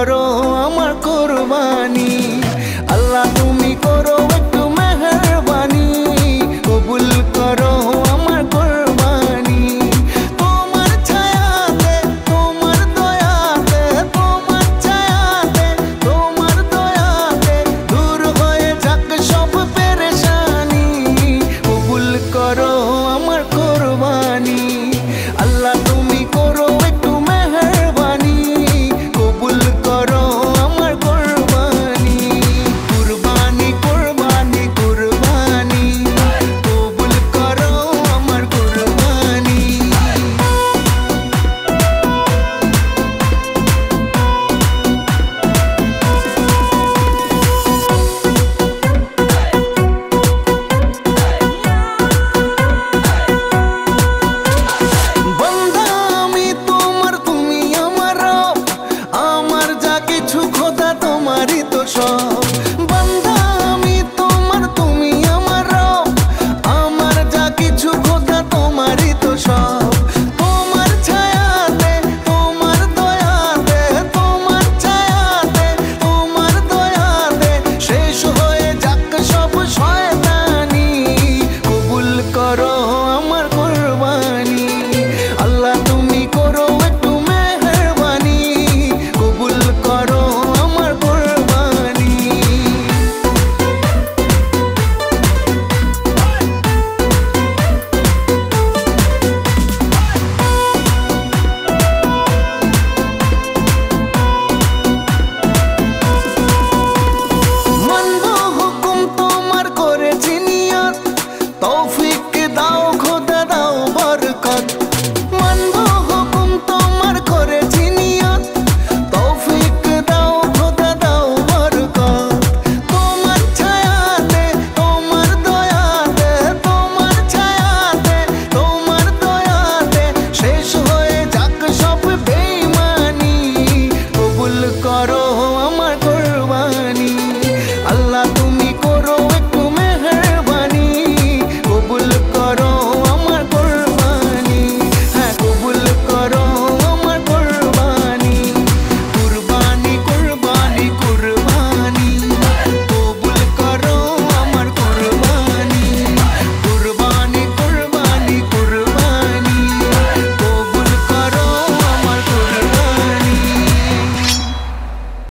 করো আমার কুরবানি। আল্লাহ তুমি করো একটু মেহেরবানি, কবুল করো আমার কুরবানি। তোমার ছায়াতে তোমার দয়াতে, তোমার ছায়াতে তোমার দয়াতে দূর হয়ে যাক সব পেরেশানি, কবুল করো আমার কুরবানি। আল্লাহ তুমি করো একটু মেহেরবানি, কবুল করো আমার কুরবানি। কুরবানি কুরবানি কুরবানি, কবুল করো আমার কুরবানি। বন্দা আমি তোমার, তুমি আমার রব, আমার যা কিছু খোদা তোমারই তো সব। বন্দা আমি তোমার, তুমি আমার রব, আমার যা কিছু খোদা তোমারই তো সব। তোমার ছায়াতে তোমার দয়াতে, তোমার ছায়াতে তোমার দয়াতে শেষ হয়ে যাক সব শয়তানি, কবুল করো আমার কুরবানি। আল্লাহ তুমি করো একটু মেহেরবানি, কবুল করো আমার কুরবানি। মানবো হুকুম তোমার করেছি নিয়ত, তৌফিক